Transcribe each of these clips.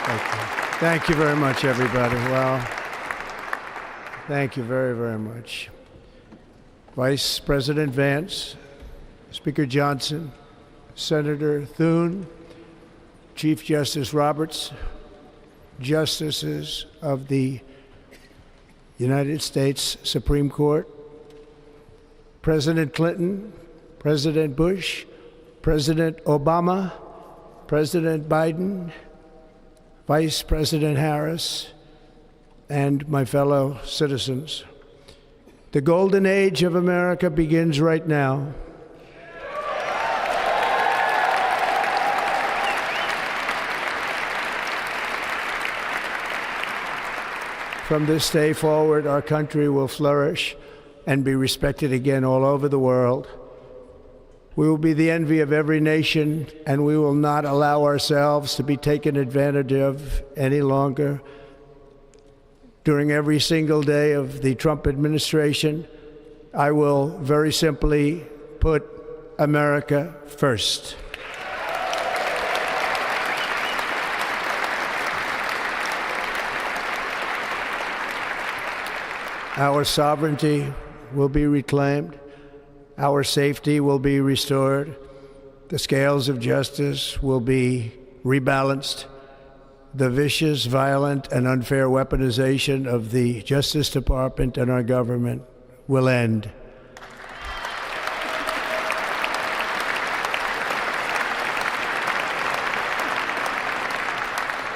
Thank you very much, everybody. Well, thank you very, very much. Vice President Vance, Speaker Johnson, Senator Thune, Chief Justice Roberts, Justices of the United States Supreme Court, President Clinton, President Bush, President Obama, President Biden, Vice President Harris, and my fellow citizens. The golden age of America begins right now. From this day forward, our country will flourish and be respected again all over the world. We will be the envy of every nation, and we will not allow ourselves to be taken advantage of any longer. During every single day of the Trump administration, I will very simply put America first. Our sovereignty will be reclaimed. Our safety will be restored. The scales of justice will be rebalanced. The vicious, violent, and unfair weaponization of the Justice Department and our government will end.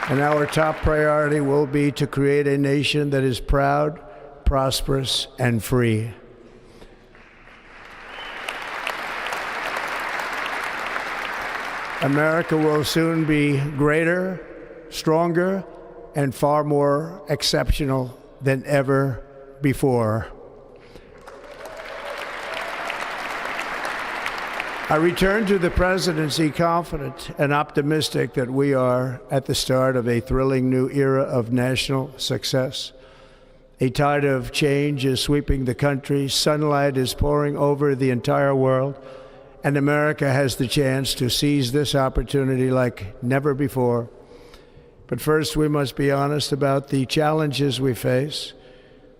And our top priority will be to create a nation that is proud, prosperous, and free. America will soon be greater, stronger, and far more exceptional than ever before. I return to the presidency confident and optimistic that we are at the start of a thrilling new era of national success. A tide of change is sweeping the country, sunlight is pouring over the entire world, and America has the chance to seize this opportunity like never before. But first, we must be honest about the challenges we face.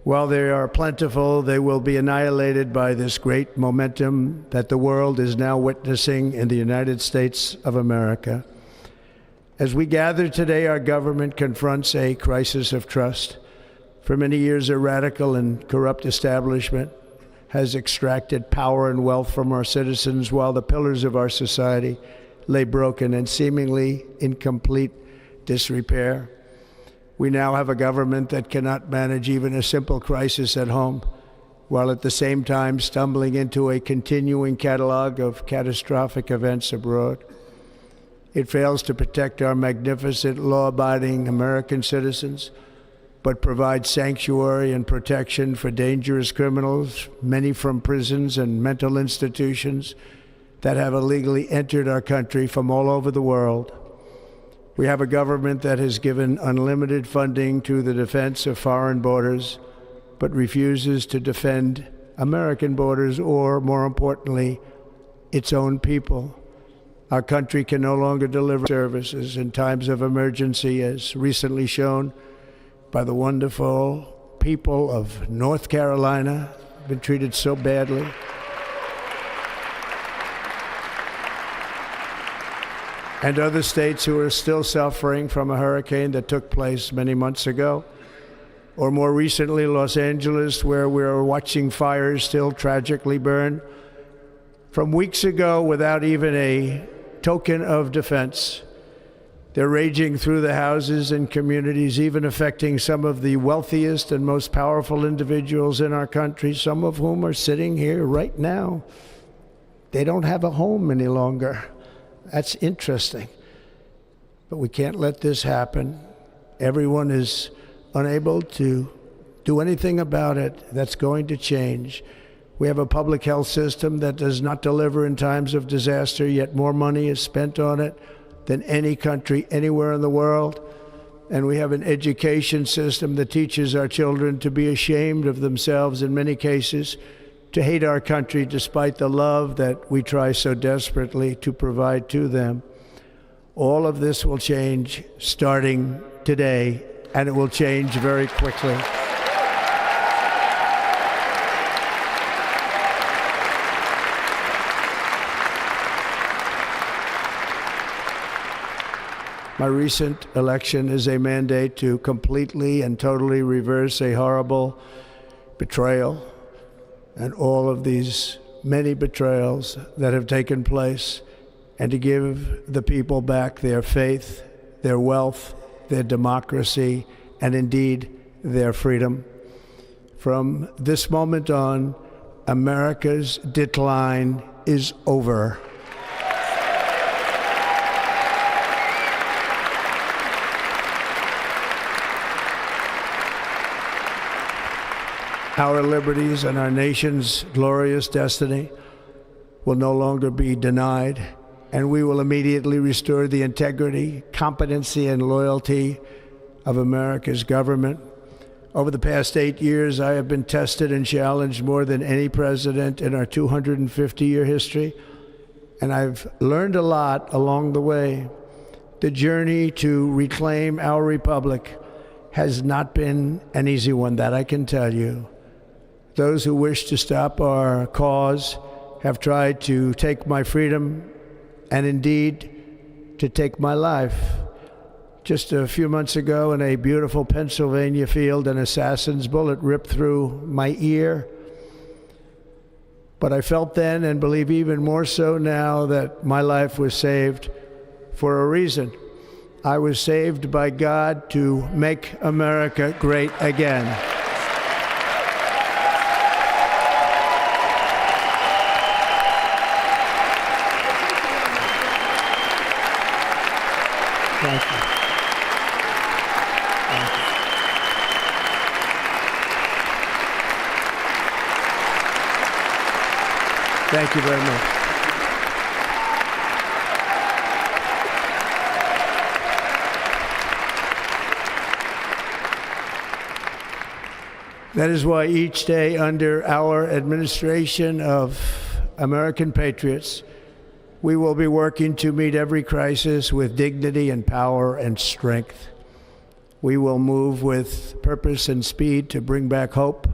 While they are plentiful, they will be annihilated by this great momentum that the world is now witnessing in the United States of America. As we gather today, our government confronts a crisis of trust. For many years, a radical and corrupt establishment has extracted power and wealth from our citizens while the pillars of our society lay broken and seemingly in complete disrepair. We now have a government that cannot manage even a simple crisis at home, while at the same time stumbling into a continuing catalog of catastrophic events abroad. It fails to protect our magnificent, law-abiding American citizens, but provides sanctuary and protection for dangerous criminals, many from prisons and mental institutions that have illegally entered our country from all over the world. We have a government that has given unlimited funding to the defense of foreign borders, but refuses to defend American borders or, more importantly, its own people. Our country can no longer deliver services in times of emergency, as recently shown by the wonderful people of North Carolina, been treated so badly. And other states who are still suffering from a hurricane that took place many months ago. Or more recently, Los Angeles, where we're watching fires still tragically burn from weeks ago without even a token of defense. They're raging through the houses and communities, even affecting some of the wealthiest and most powerful individuals in our country, some of whom are sitting here right now. They don't have a home any longer. That's interesting. But we can't let this happen. Everyone is unable to do anything about it. That's going to change. We have a public health system that does not deliver in times of disaster, yet more money is spent on it than any country anywhere in the world. And we have an education system that teaches our children to be ashamed of themselves in many cases, to hate our country despite the love that we try so desperately to provide to them. All of this will change starting today, and it will change very quickly. My recent election is a mandate to completely and totally reverse a horrible betrayal and all of these many betrayals that have taken place, and to give the people back their faith, their wealth, their democracy, and indeed their freedom. From this moment on, America's decline is over. Our liberties and our nation's glorious destiny will no longer be denied, and we will immediately restore the integrity, competency, and loyalty of America's government. Over the past 8 years, I have been tested and challenged more than any president in our 250-year history, and I've learned a lot along the way. The journey to reclaim our republic has not been an easy one, that I can tell you. Those who wish to stop our cause have tried to take my freedom and indeed to take my life. Just a few months ago in a beautiful Pennsylvania field, an assassin's bullet ripped through my ear. But I felt then, and believe even more so now, that my life was saved for a reason. I was saved by God to make America great again. Thank you. Thank you. Thank you very much. That is why each day under our administration of American patriots, we will be working to meet every crisis with dignity and power and strength. We will move with purpose and speed to bring back hope,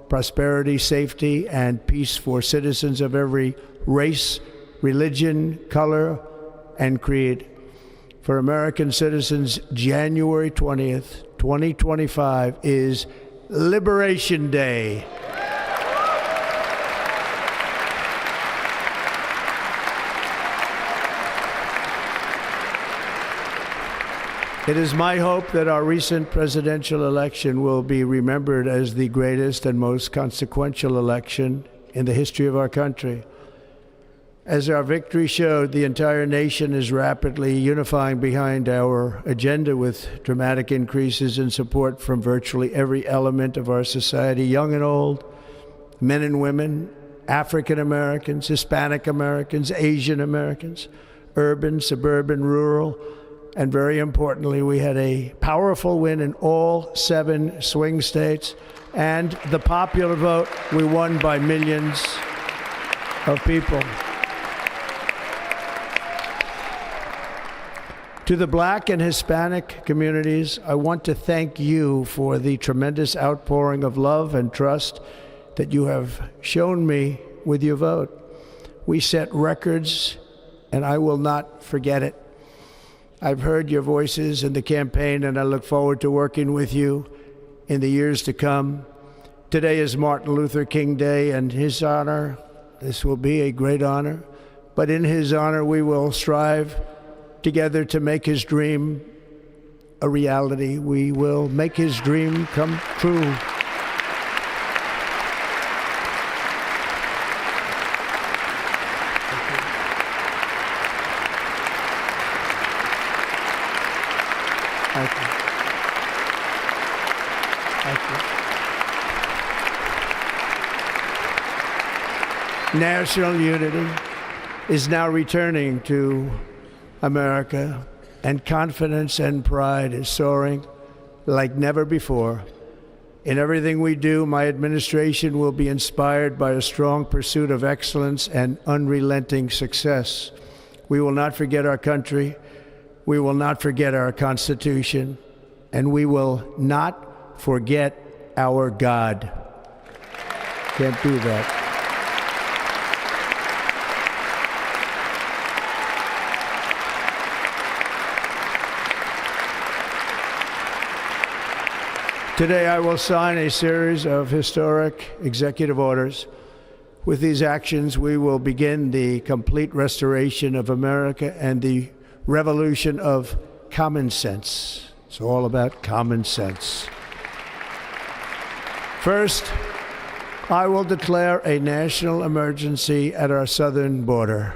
prosperity, safety, and peace for citizens of every race, religion, color, and creed. For American citizens, January 20th, 2025 is Liberation Day. It is my hope that our recent presidential election will be remembered as the greatest and most consequential election in the history of our country. As our victory showed, the entire nation is rapidly unifying behind our agenda with dramatic increases in support from virtually every element of our society, young and old, men and women, African Americans, Hispanic Americans, Asian Americans, urban, suburban, rural. And very importantly, we had a powerful win in all 7 swing states. And the popular vote, we won by millions of people. To the Black and Hispanic communities, I want to thank you for the tremendous outpouring of love and trust that you have shown me with your vote. We set records, and I will not forget it. I've heard your voices in the campaign, and I look forward to working with you in the years to come. Today is Martin Luther King Day, and his honor, this will be a great honor, but in his honor we will strive together to make his dream a reality. We will make his dream come true. Thank you. Thank you. National unity is now returning to America, and confidence and pride is soaring like never before. In everything we do, my administration will be inspired by a strong pursuit of excellence and unrelenting success. We will not forget our country. We will not forget our Constitution, and we will not forget our God. Can't do that. Today, I will sign a series of historic executive orders. With these actions, we will begin the complete restoration of America and the revolution of common sense. It's all about common sense. First, I will declare a national emergency at our southern border.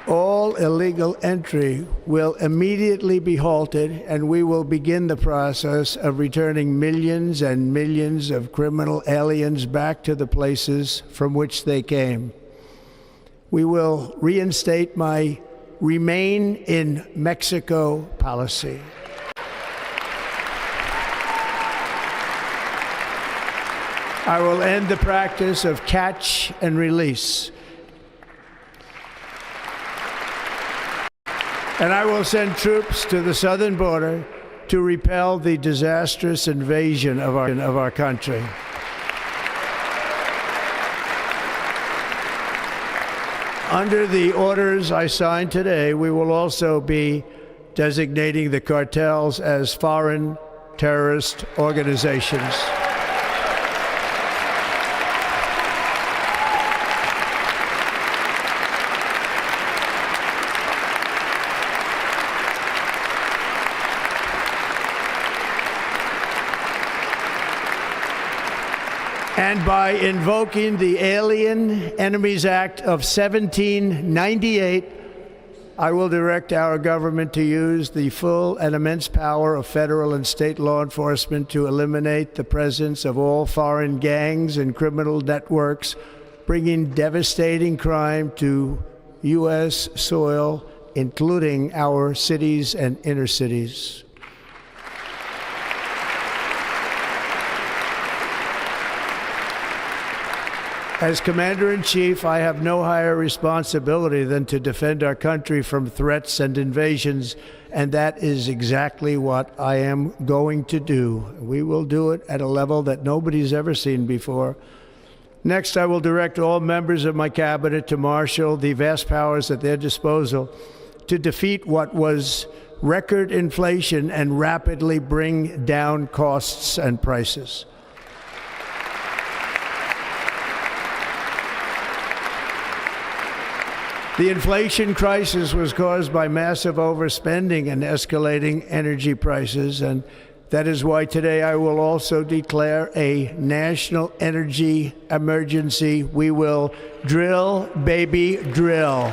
All illegal entry will immediately be halted, and we will begin the process of returning millions and millions of criminal aliens back to the places from which they came. We will reinstate my Remain in Mexico policy. I will end the practice of catch and release. And I will send troops to the southern border to repel the disastrous invasion of our country. Under the orders I signed today, we will also be designating the cartels as foreign terrorist organizations. And by invoking the Alien Enemies Act of 1798, I will direct our government to use the full and immense power of federal and state law enforcement to eliminate the presence of all foreign gangs and criminal networks, bringing devastating crime to U.S. soil, including our cities and inner cities. As Commander-in-Chief, I have no higher responsibility than to defend our country from threats and invasions, and that is exactly what I am going to do. We will do it at a level that nobody's ever seen before. Next, I will direct all members of my cabinet to marshal the vast powers at their disposal to defeat what was record inflation and rapidly bring down costs and prices. The inflation crisis was caused by massive overspending and escalating energy prices, and that is why today I will also declare a national energy emergency. We will drill, baby, drill.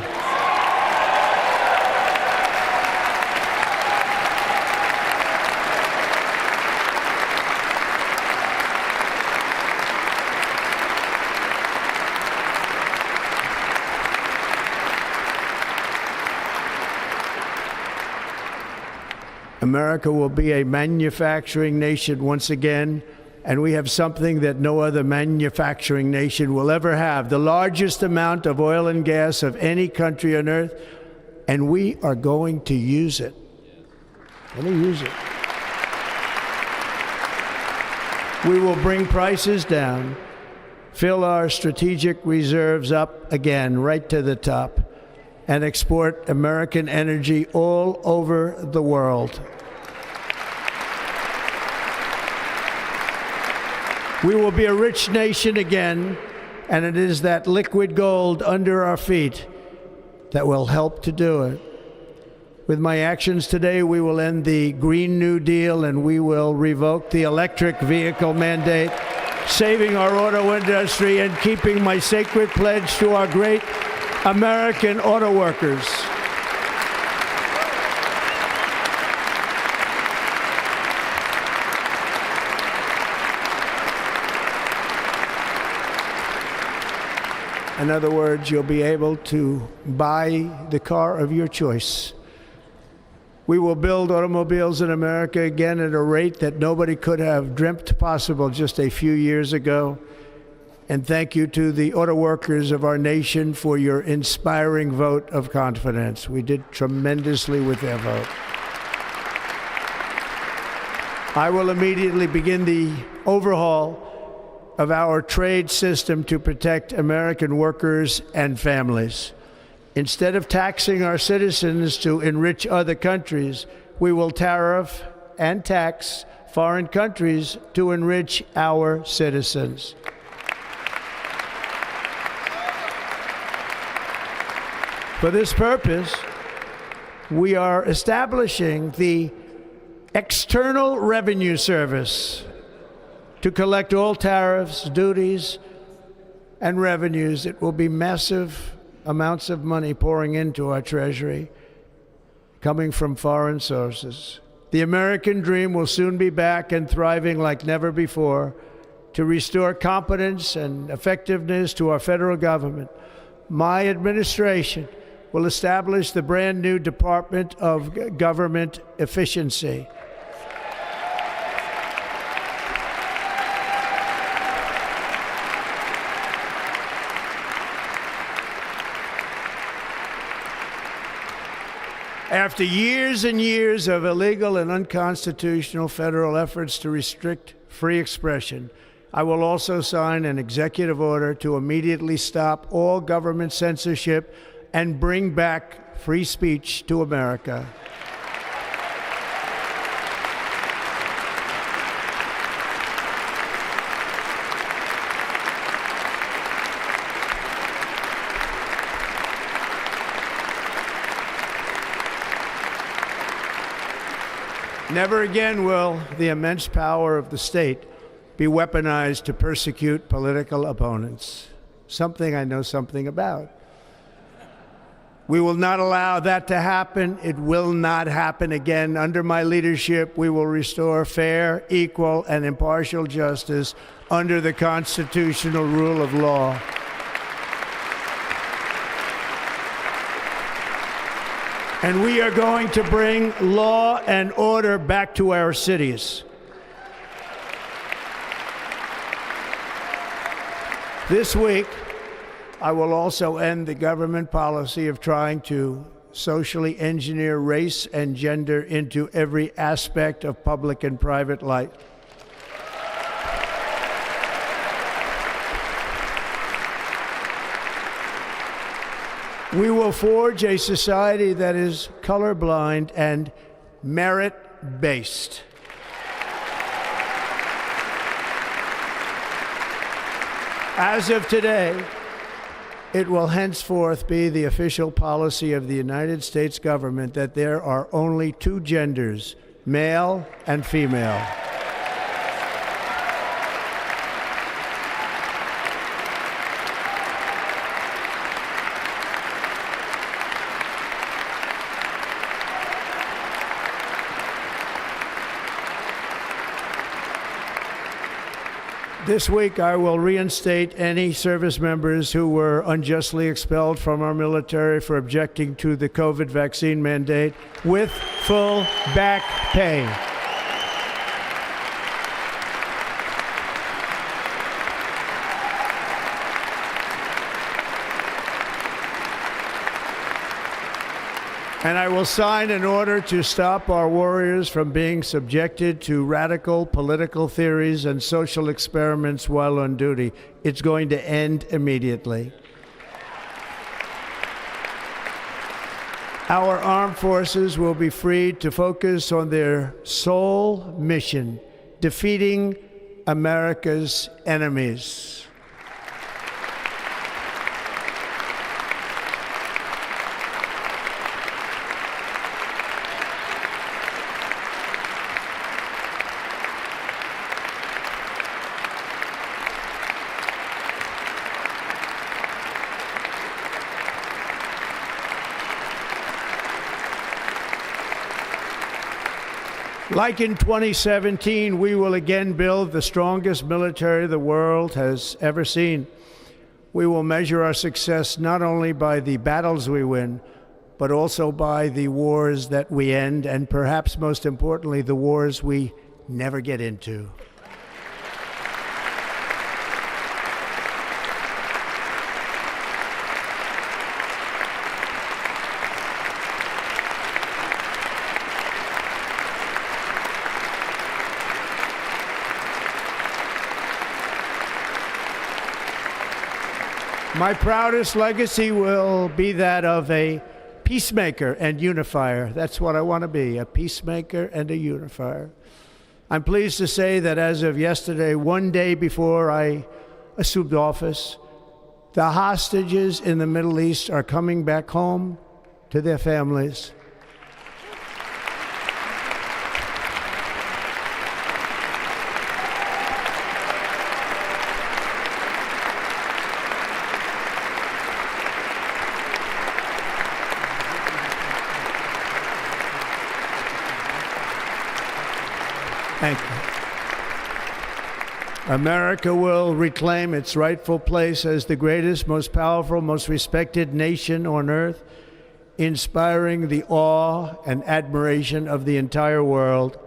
America will be a manufacturing nation once again, and we have something that no other manufacturing nation will ever have, the largest amount of oil and gas of any country on earth, and we are going to use it. We will bring prices down, fill our strategic reserves up again, right to the top, and export American energy all over the world. We will be a rich nation again, and it is that liquid gold under our feet that will help to do it. With my actions today, we will end the Green New Deal, and we will revoke the electric vehicle mandate, saving our auto industry and keeping my sacred pledge to our great American auto workers. In other words, you'll be able to buy the car of your choice. We will build automobiles in America again at a rate that nobody could have dreamt possible just a few years ago. And thank you to the auto workers of our nation for your inspiring vote of confidence. We did tremendously with their vote. I will immediately begin the overhaul of our trade system to protect American workers and families. Instead of taxing our citizens to enrich other countries, we will tariff and tax foreign countries to enrich our citizens. For this purpose, we are establishing the External Revenue Service to collect all tariffs, duties, and revenues. It will be massive amounts of money pouring into our treasury, coming from foreign sources. The American dream will soon be back and thriving like never before to restore competence and effectiveness to our federal government. My administration will establish the brand new Department of Government Efficiency. After years and years of illegal and unconstitutional federal efforts to restrict free expression, I will also sign an executive order to immediately stop all government censorship and bring back free speech to America. Never again will the immense power of the state be weaponized to persecute political opponents, something I know something about. We will not allow that to happen. It will not happen again. Under my leadership, we will restore fair, equal, and impartial justice under the constitutional rule of law. And we are going to bring law and order back to our cities. This week, I will also end the government policy of trying to socially engineer race and gender into every aspect of public and private life. We will forge a society that is colorblind and merit-based. As of today, it will henceforth be the official policy of the United States government that there are only two genders, male and female. This week, I will reinstate any service members who were unjustly expelled from our military for objecting to the COVID vaccine mandate with full back pay. And I will sign an order to stop our warriors from being subjected to radical political theories and social experiments while on duty. It's going to end immediately. Our armed forces will be freed to focus on their sole mission, defeating America's enemies. Like in 2017, we will again build the strongest military the world has ever seen. We will measure our success not only by the battles we win, but also by the wars that we end, and perhaps most importantly, the wars we never get into. My proudest legacy will be that of a peacemaker and unifier. That's what I want to be, a peacemaker and a unifier. I'm pleased to say that as of yesterday, one day before I assumed office, the hostages in the Middle East are coming back home to their families. Thank you. America will reclaim its rightful place as the greatest, most powerful, most respected nation on earth, inspiring the awe and admiration of the entire world.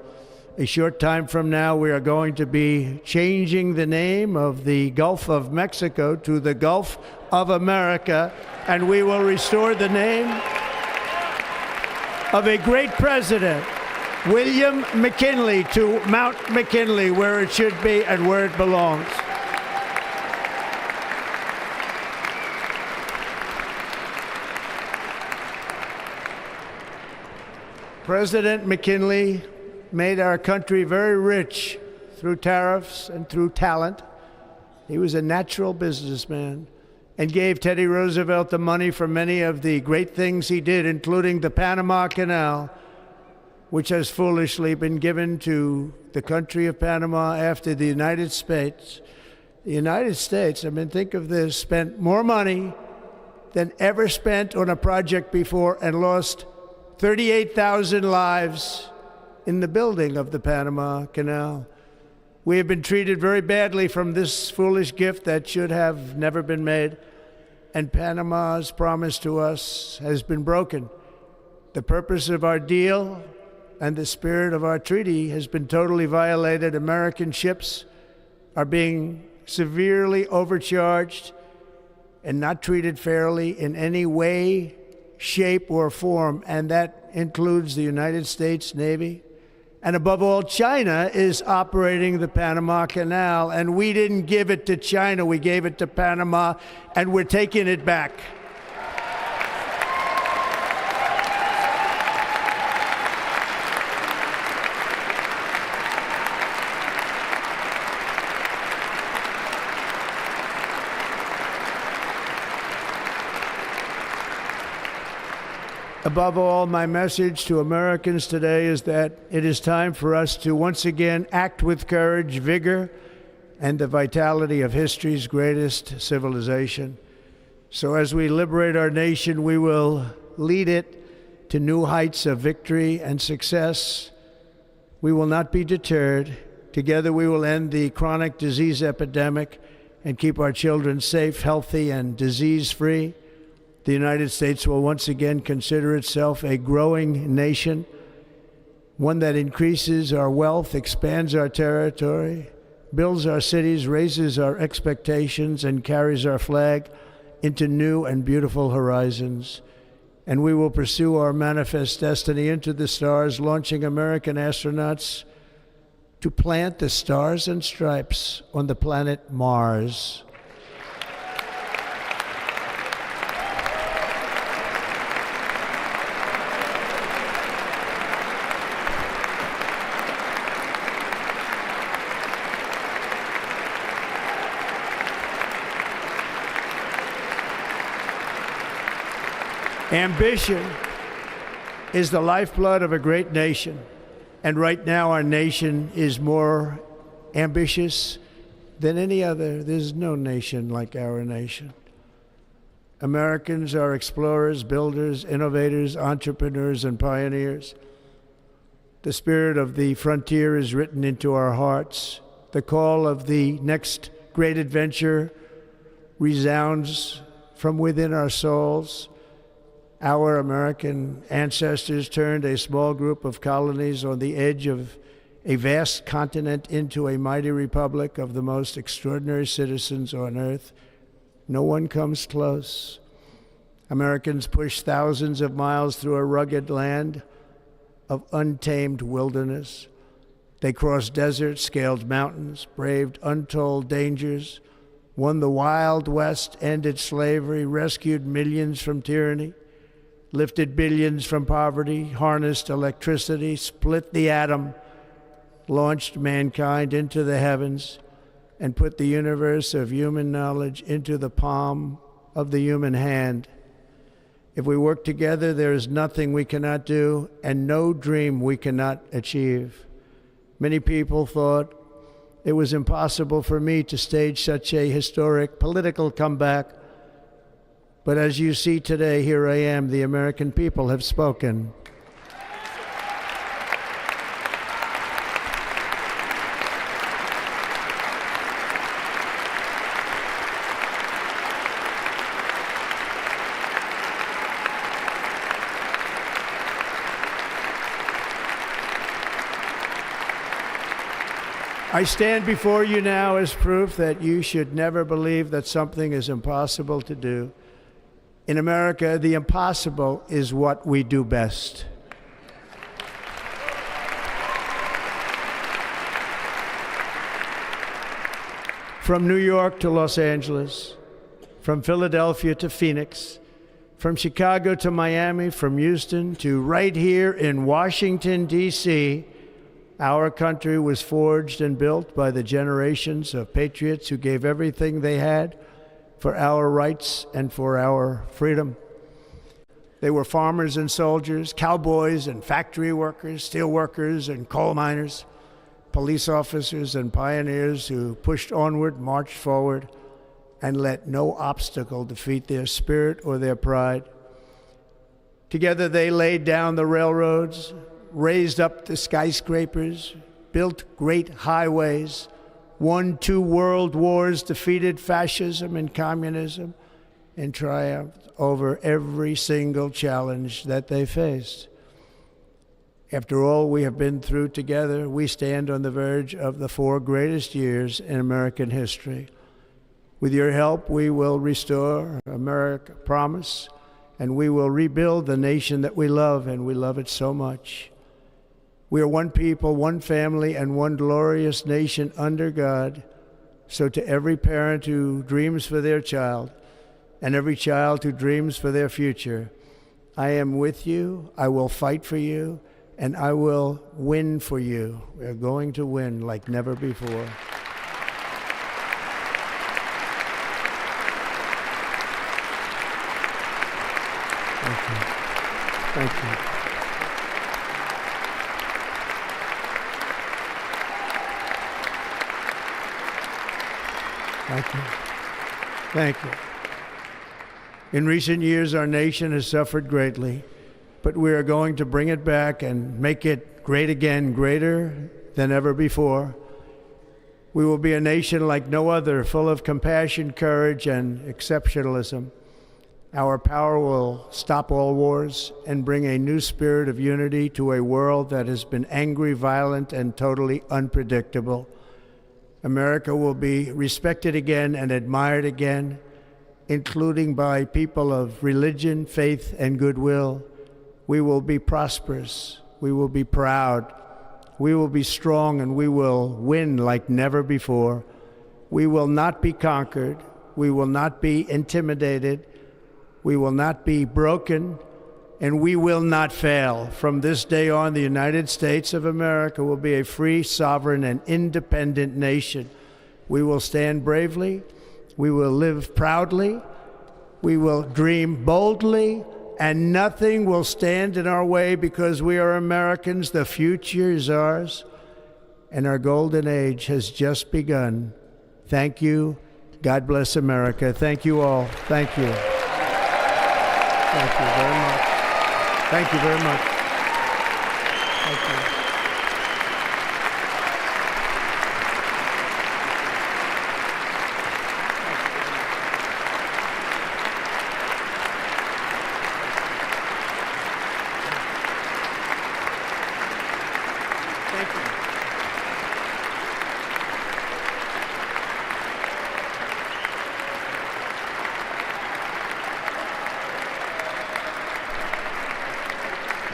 A short time from now, we are going to be changing the name of the Gulf of Mexico to the Gulf of America, and we will restore the name of a great president, William McKinley, to Mount McKinley, where it should be and where it belongs. President McKinley made our country very rich through tariffs and through talent. He was a natural businessman and gave Teddy Roosevelt the money for many of the great things he did, including the Panama Canal, which has foolishly been given to the country of Panama after the United States. The United States, I mean, think of this, spent more money than ever spent on a project before and lost 38,000 lives in the building of the Panama Canal. We have been treated very badly from this foolish gift that should have never been made, and Panama's promise to us has been broken. The purpose of our deal and the spirit of our treaty has been totally violated. American ships are being severely overcharged and not treated fairly in any way, shape, or form, and that includes the United States Navy. And above all, China is operating the Panama Canal, and we didn't give it to China, we gave it to Panama, and we're taking it back. Above all, my message to Americans today is that it is time for us to once again act with courage, vigor, and the vitality of history's greatest civilization. So as we liberate our nation, we will lead it to new heights of victory and success. We will not be deterred. Together we will end the chronic disease epidemic and keep our children safe, healthy, and disease-free. The United States will once again consider itself a growing nation, one that increases our wealth, expands our territory, builds our cities, raises our expectations, and carries our flag into new and beautiful horizons. And we will pursue our manifest destiny into the stars, launching American astronauts to plant the stars and stripes on the planet Mars. Ambition is the lifeblood of a great nation, and right now our nation is more ambitious than any other. There's no nation like our nation. Americans are explorers, builders, innovators, entrepreneurs, and pioneers. The spirit of the frontier is written into our hearts. The call of the next great adventure resounds from within our souls. Our American ancestors turned a small group of colonies on the edge of a vast continent into a mighty republic of the most extraordinary citizens on earth. No one comes close. Americans pushed thousands of miles through a rugged land of untamed wilderness. They crossed deserts, scaled mountains, braved untold dangers, won the Wild West, ended slavery, rescued millions from tyranny, lifted billions from poverty, harnessed electricity, split the atom, launched mankind into the heavens, and put the universe of human knowledge into the palm of the human hand. If we work together, there is nothing we cannot do and no dream we cannot achieve. Many people thought it was impossible for me to stage such a historic political comeback. But as you see today, here I am. The American people have spoken. I stand before you now as proof that you should never believe that something is impossible to do. In America, the impossible is what we do best. From New York to Los Angeles, from Philadelphia to Phoenix, from Chicago to Miami, from Houston to right here in Washington, D.C., our country was forged and built by the generations of patriots who gave everything they had for our rights and for our freedom. They were farmers and soldiers, cowboys and factory workers, steel workers and coal miners, police officers and pioneers who pushed onward, marched forward, and let no obstacle defeat their spirit or their pride. Together they laid down the railroads, raised up the skyscrapers, built great highways, won 2 world wars, defeated fascism and communism, and triumphed over every single challenge that they faced. After all we have been through together, we stand on the verge of the 4 greatest years in American history. With your help, we will restore America, promise, and we will rebuild the nation that we love, and we love it so much. We are one people, one family, and one glorious nation under God. So to every parent who dreams for their child, and every child who dreams for their future, I am with you, I will fight for you, and I will win for you. We are going to win like never before. Thank you. Thank you. Thank you. Thank you. In recent years, our nation has suffered greatly, but we are going to bring it back and make it great again, greater than ever before. We will be a nation like no other, full of compassion, courage, and exceptionalism. Our power will stop all wars and bring a new spirit of unity to a world that has been angry, violent, and totally unpredictable. America will be respected again and admired again, including by people of religion, faith, and goodwill. We will be prosperous. We will be proud. We will be strong, and we will win like never before. We will not be conquered. We will not be intimidated. We will not be broken, and we will not fail. From this day on, the United States of America will be a free, sovereign, and independent nation. We will stand bravely. We will live proudly. We will dream boldly, and nothing will stand in our way because we are Americans. The future is ours, and our golden age has just begun. Thank you. God bless America. Thank you all. Thank you. Thank you very much. Thank you very much. Thank you.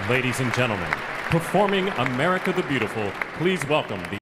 Ladies and gentlemen, performing America the Beautiful, please welcome the